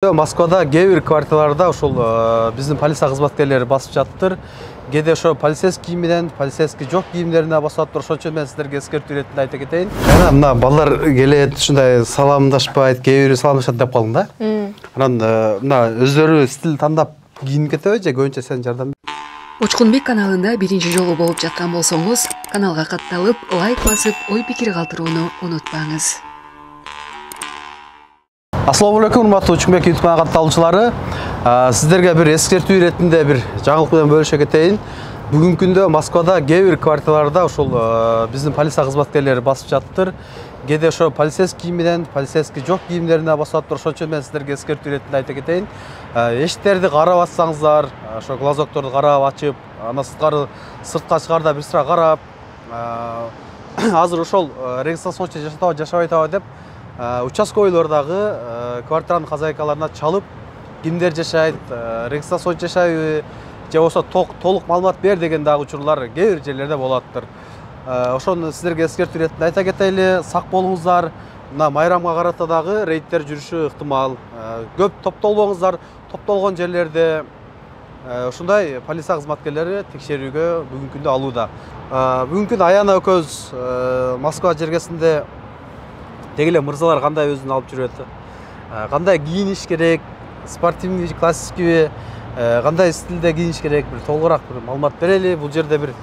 Москвада кээ бир кварталарда ошол биздин полиция кызматкерлери басып жатыптыр. Кээде ошо полицейский менен полицейский жок кийимдерине басып атыптыр. Ошон үчүн мен силерге эскертүү иретинде айта кетейин. Жана мына балдар келет, ушундай саламдашпайт, кээ бири саламдашат деп калдым да. Анан мына өздөрү стиль тандап кийинип кетеби же көбүнчө сен жардам бер. Учкунбек каналында биринчи жолу болуп жаткан болсоңуз, каналга катталып, лайк басып, ой пикир калтырууну унутпаңыз. Ассаламу алейкум, урматтуу Учкунбек YouTube каналына катталуучулары. Сиздерге бир эскертүү иретинде бир жаңылык менен бөлүшө кетейин. Бүгүнкү күндө Москвада кээ бир кварталарда ошол биздин полиция кызматкерлери басып жатыптыр. Кээде ошо полицейский менен полицейский жок кийимдерине басып атыптыр. Ошон үчүн мен сиздерге эскертүү иретинде айта кетейин. Эшиктерди карап атсаңыздар, ошо глазокторду карап ачып, андан сыртка чыгарда бир sıra карап, азыр ошол регистрациячы жашабай деп участковыйлордагы квартиранын хозяйкаларына чалып, кимдер жашайт, регистрациячы жашайбы, же болбосо толук маалымат бер деген дагы учурлар кээ бир жерлерде болоттур. Ошону сиздерге эскертүү иретинде айта кетели, сак болуңуздар. Мына майрамга карата дагы рейдтер жүрүшү ыктымал. Көп топтолбоңуздар, топтолгон жерлерде ушундай полиция кызматкерлери текшерүүгө бүгүнкү күндө алууда. Бүгүнкү күндө Аяна экөөбүз Москва жергесинде деги эле мырзалар кандай өзүн алып жүрөт, кандай кийиниш керек, спортивный, классический, кандай стилде кийиниш керек, бир толугураак бир маалымат берели. Бул жерде бир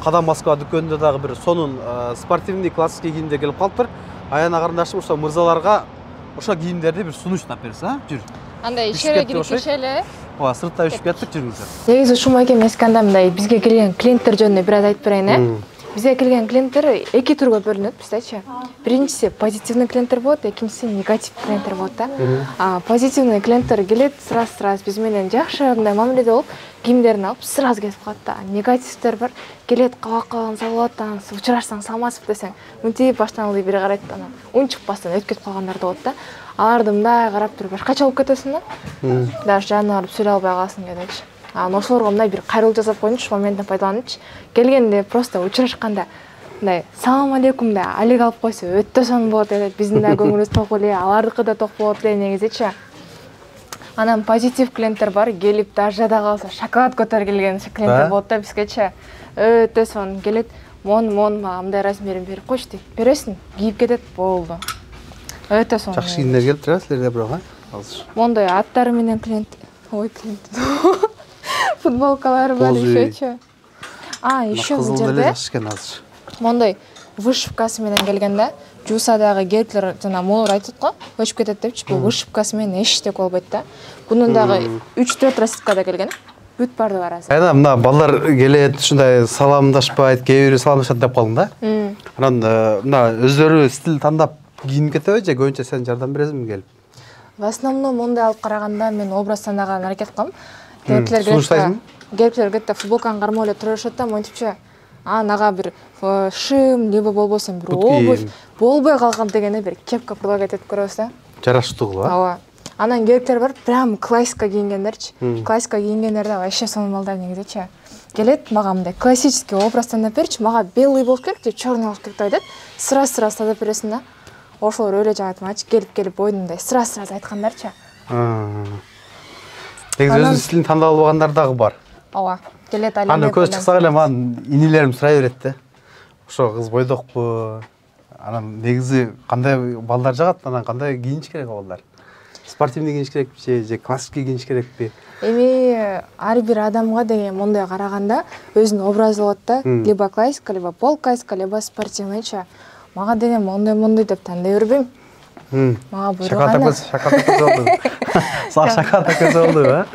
Кадам Москва дүкөнүндө дагы бир сонун спортивный, классический кийимде келип калыптыр. Аяна карындашым ошо мырзаларга ошо кийимдерди бир сунуш тап берсе, жүр. Андай ишере кирип кешеле. Ооба, сыртта үшүп кеттик, жүрүңүздөр. Негизи ушул экен эсканда мындай бизге келген клиенттер жөнүндө бир аз айтып берейин, Бизге келген клиенттер эки түргө бөлүнөт, биздечи. Биринчиси позитивный клиенттер болот, экинчиси негатив клиенттер болот да. Позитивный клиенттер келет, сразу биз менен жакшы мындай мамиледе болуп, кийимдерин алып сразу кетип калат да. Негативдер бар, келет, кабак калган салып атат, учурашсаң салмасып десең, мынтип баштан алып бири карайт, анан унчукпастан өтүп кетип калгандар да болот да. Аларды мындай карап туруп башкача болуп кетесиң да. Даже жанына барып сүйлөй албай каласың кээдечи. Ошолорго мындай бир кайрылуу жасап коюнчу, моменттен пайдаланычы. Келгенде просто учурашканда мындай салам алейкум да алек алып койсо өтө сонун болот эле. Биздин да көңүлүбүз ток эле, алардыкы да ток болот эле негизичи. Анан позитив клиенттер бар, келип даже да калса шоколад көтөрүп келген клиенттер болот да бизгечи. Өтө сонун келет, мага мындай размерин берип койчу дейт. Бересиң, кийип кетет, болду. Өтө сонун. Жакшы кийимдер келип турат силерде бирок, азыр. Мондай аттары менен клиент, футболкалары бар ишечи. Ещё бул жерде мондай вышивкасы менен келгенде, жуусадагы герклер жана молор айтат го, өчүп кетет депчи, бул вышивкасы менен эч деп болбойт да. Бунун дагы 3-4 расцветкада келген. Бүт барды бар азыр. Айна мына балдар келет, ушундай саламдашпайт, кээ бири саламдашат деп калдым да. Анан мына өздөрү стиль тандап кийинип кетеби же көбүнчө сен жардам бересиңби келип? В основном мондай алып караганда мен образ тандаган аракет кылам. Герклер кетте футболканы кармап эле тура беришет да, монтипчи. Нага бир шым, либо болбосо бир обувь, болбой калган дегенде бир кепка предлагать этип көрөбүз да. Жараштуу кылып, Ооба. Анан герклер бар, прям классика кийингендерчи. Классика кийингендерде вообще сонун балдар негизичи. Келет, мага мындай классический образ тандап берчи, мага белый болуш керек же чёрный болуш керек деп айтат. Сразу тандап бересиң да. Ошолор өлө жагатмачы, келип ойдундай сразу айткандарчы. Негизи өзүнүн стилин тандап алгандар дагы бар. Ооба. Келет айланып. Аны көз чыкса эле мага инилерим сурай берет да. Ошо кыз бойдокпу? Анан негизи кандай балдар жагат, анан кандай кийиниш керек балдар? Спортивный кийиниш керекпи же классический кийиниш керекпи? Эми ар бир адамга деген мондай караганда өзүнүн образы болот да. Либо классика, либо полклассика, либо спортивныйча. Мага деген мондай деп тандай бербейм. Мага буйруган. Шоколад болду. Сак шоколад болду,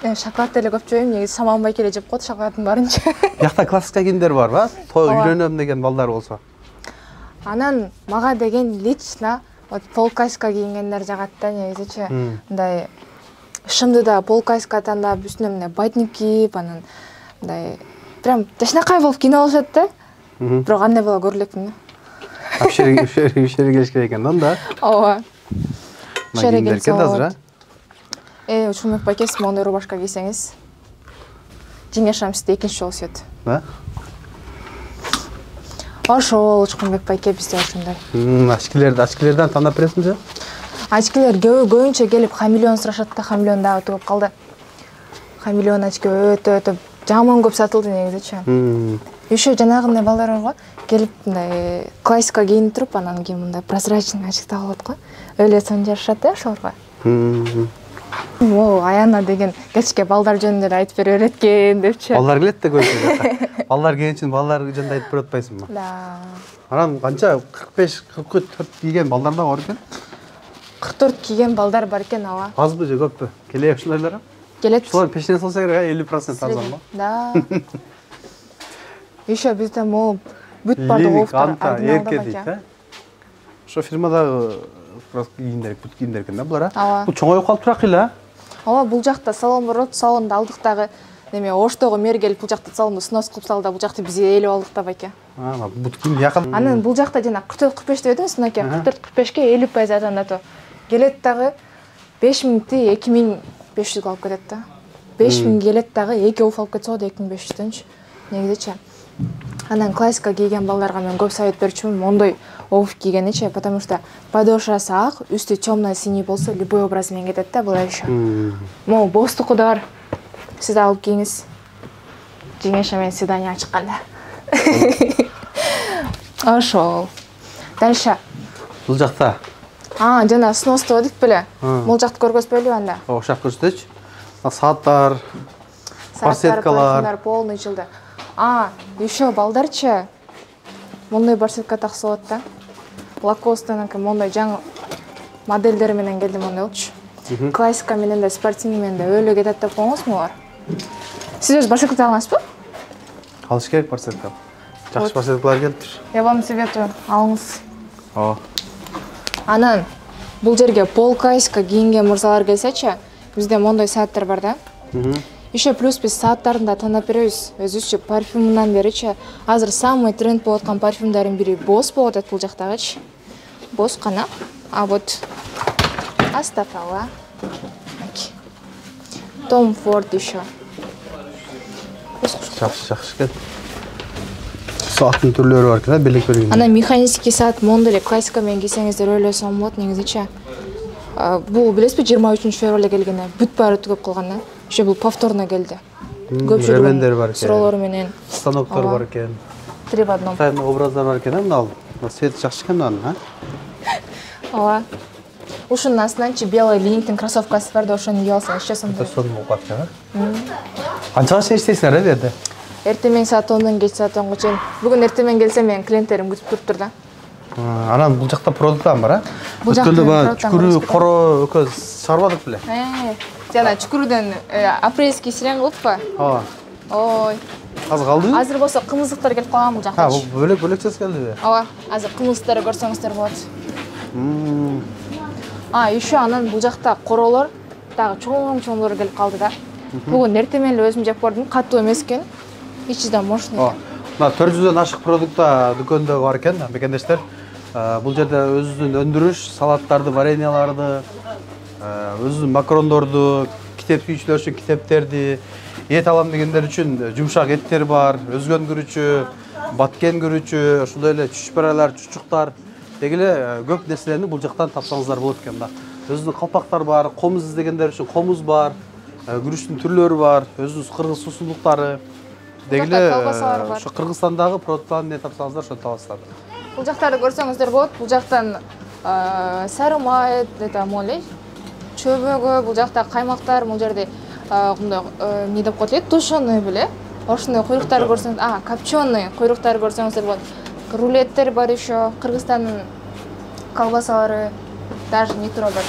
Шоколад эле көп жейм, негизи Саманбай келе жеп коет шоколаддын барынча. Бияқта классика кийимдер бар, той үйлөнөм деген балдар болсо. Анан мага деген лично полклассика кийингендер жагат да негизичи. Мындай шымдыда полклассика тандап, үстүнө мындай батник кийип, анан мындай прям ташнакай болуп кийинип алышат да. Бирок андай бала көрө элекмин да. Ишере келиш керек экен да. Ооба. Ишере келиш азыр, Учкунбек байке, сиз мондай рубашка кийсеңиз, жеңешам сизди экинчи жолу сүйөт. Ошол Учкунбек байке бизде ошондой. Ачкилерден тандап бересиңби же? Очкилер көбүнчө келип хамелеон сурашат да, хамелеон дагы түгөп калды. Хамелеон очки өтө жаман көп сатылды негизичи. Еще жанагындай балдар бар го, келип мындай классика кийинип туруп, анан кийин мындай прозрачный очки тагып алат го. Өлө сон жарышат да ошолорго. О, Аяна деген кечке балдар жөнүндө айтып бере берет экен депчи. Балдар келет да көбүнчө. Балдар келген балдар жөнүндө айтып берип атпайсыңбы? Да. Анан канча 45-44 кийген балдар да бар экен. 44 кийген балдар бар экен, ооба. Азбы же көппү? Келек ушундайлар? Келет. Шулар пешине салса керек, 50% арзанбы? Да. Еще бизде могу бүт бардык офтар оригиналда бар. Ошо фирмадагы кийимдер, бүт кийимдер экен да булар, а? Бул чоңоюп калып турак эле, а? Ооба, бул жакта салон бар, салонду алдык дагы. Неме Оштого мэр келип бул жакта салонду снос кылып салды да, бул жакты бизге ээлеп алдык да байке. Бүт кийим жакын. Анан бул жакта жана 44-45 деп эдиңиз, мынакей 44-45ке 50% арзандатуу. Келет дагы 5000ти 2500 алып кетет да. 5000 келет дагы 2 оф алып кетсе 2500-төнчү. Негизичи. Анан классика кийген балдарга мен көп совет берчүмүн, мондой оф кийгеничи, потому что подошвасы ак, үстү темно синий болсо любой образ менен кетет да, була еще. Могу бостуку да бар. Сиз алып кийиңиз. Жеңеше мен свидание чыкканда. Ошол. Дальше. Бул жакта. Жана сносто дедик беле. Бул жакты көргөзбөйлүбү анда? Ошак көрсөтөчү. Сааттар, барсеткалар, полный жылды. Еще балдарчы. Мондай барсетка таксы болот да. Лакостеники мондай жаңы модельдери менен келди, мондай болчу. Классика менен да, спортивный менен да өлө кетет деп коңузбу бар. Сиз өз барсетка тагыңызбы? Алыш керек барсетка. Жакшы барсеткалар келиптир. Я вам советую, алыңыз. Анан бул жерге пол классика кийинген мырзалар келсечи, бизде мондай сааттар бар да. Еще плюс биз сааттарын да танап беребиз. Өзүбүзчө парфюмунан беричи. Азыр самый тренд болуп аткан парфюмдардын бири Boss болот бул жактагычы. Boss кана. А вот Астафала. Tom Ford еще. Жакшы экен. Сааттын түрлөрү бар экен, белек берген. Ана механический саат мондой классика менен кийсеңиздер өлө сом болот негизичи. Бул билесизби 23 февралда келген, бүт баары түгөп калган да. Еще бул повторно келди. Көп ремендер бар экен. Суроолор менен. Станоктор бар экен. 3 в 1. Тайм образдар бар экен, мына свет жакшы экен анын, Ооба. Ушунун астынан белый линктин кроссовкасы бар да, ошону кийип алсаң еще сондай. Сон болуп калат, Канчага чейин иштейсиңер бу жерде? Эртең саат 10-дан кеч саат 10-га чейин. Бүгүн эртең келсем менин клиенттерим күтүп туруптур да. Анан бул жакта продукттан бар, Бул жакта чүкүрү, коро өкө чыгарбадык беле? Жана чүкүрүдөн апрельский сирен кылыппы? Ооба. Ой. Азыр калдыбы? Азыр болсо кымыздыктар келип калган бул жакта. Бул бөлөк келдиби? Ооба. Азыр кымыздыктарды көрсөңүздөр болот. Еще анан бул жакта королор дагы чоң-чоңдор келип калды да. Бүгүн эртең эле өзүм жеп көрдүм, катуу эмес экен. Ичи да мощный экен. Мына 400дөн ашык продукта дүкөндө бар экен, бекендештер. Бул жерде өзүнүн өндүрүш, салаттарды, вареньяларды, өзүнүн макарондорду, китеп сүйүүчүлөр үчүн китептерди, эт алам дегендер үчүн жумшак эттер бар, өзгөндүрүүчү, баткен көрүүчү, ошондой эле чүчпаралар, чучуктар дегеле көп нерселерни бул жактан тапсаңыздар болот экен да. Өзүнүн калпактар бар, комуз издегендер үчүн комуз бар, күрүчтүн түрлөрү бар, өзүнүн кыргыз суусундуктары дегеле ошо Кыргызстандагы продукттарды тапсаңыздар ошону табасыздар. Бул жактарды көрсөңүздөр болот. Бул жактан сары май, чөбөгө, бул жакта каймактар, бул жерде мындай эмне деп коет, тушеный беле. Ошондой куйруктарды көрсөңүз, копченый куйруктарды көрсөңүздөр болот. Рулеттер бар еще, Кыргызстандын колбасалары, даже не тура бар.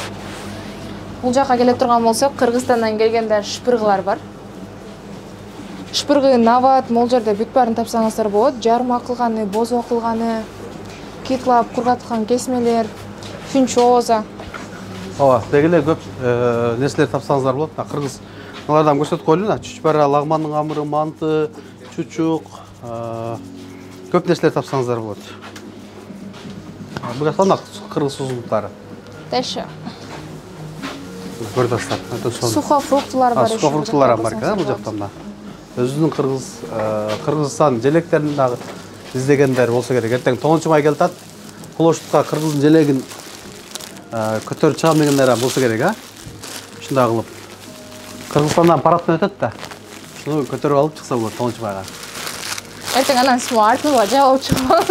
Бул жакка келе турган болсок, Кыргызстандан келген даже шпыргылар бар. Шпыргы, нават, могул жерде бүт баарын тапсаңыздар болот. Жарма кылганы, бозо кылганы, китлап, кургаткан кесмелер, финчоза. Ооба, дегеле көп нерселер тапсаңыздар болот. Кыргыз мыналардан көрсөтүп коелу, чүчпара, лагмандын камыры, манты, чучук, көп нерселер тапсаңыздар болот. Бул жактан кыргыз суусундуктары. Дальше. Көрүп атасыздар. Сухофруктылар бар. Сухофруктылар бар экен бул жактан да. Өзүнүн Кыргызстан желектерин дагы издегендер болсо керек. Эртең 9 май келатат. Площадька кыргыздын желегин көтөрүп чыгам дегендер болсо керек, а? Ушундай кылып. Кыргызстандан парадтан өтөт да. Ушуну көтөрүп алып чыкса болот Тончубайга. Эртең анан смартфонго жабып чыгып.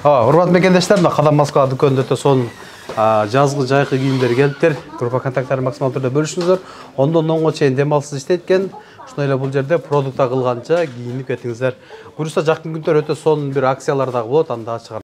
Урматтуу мекендештер, мына Кадам Москва дүкөнүндө өтө сонун жазгы жайкы кийимдер келиптир. Группа контакттарын максималдуу түрдө бөлүшүңүздөр. 10-дон 10го чейин дем алышсыз иштейт экен. Ошондой эле бул жерде продукт кылганча кийинип кетиңиздер. Буюрса жакын күндөр өтө сонун бир акциялар дагы болот, анда чыгар.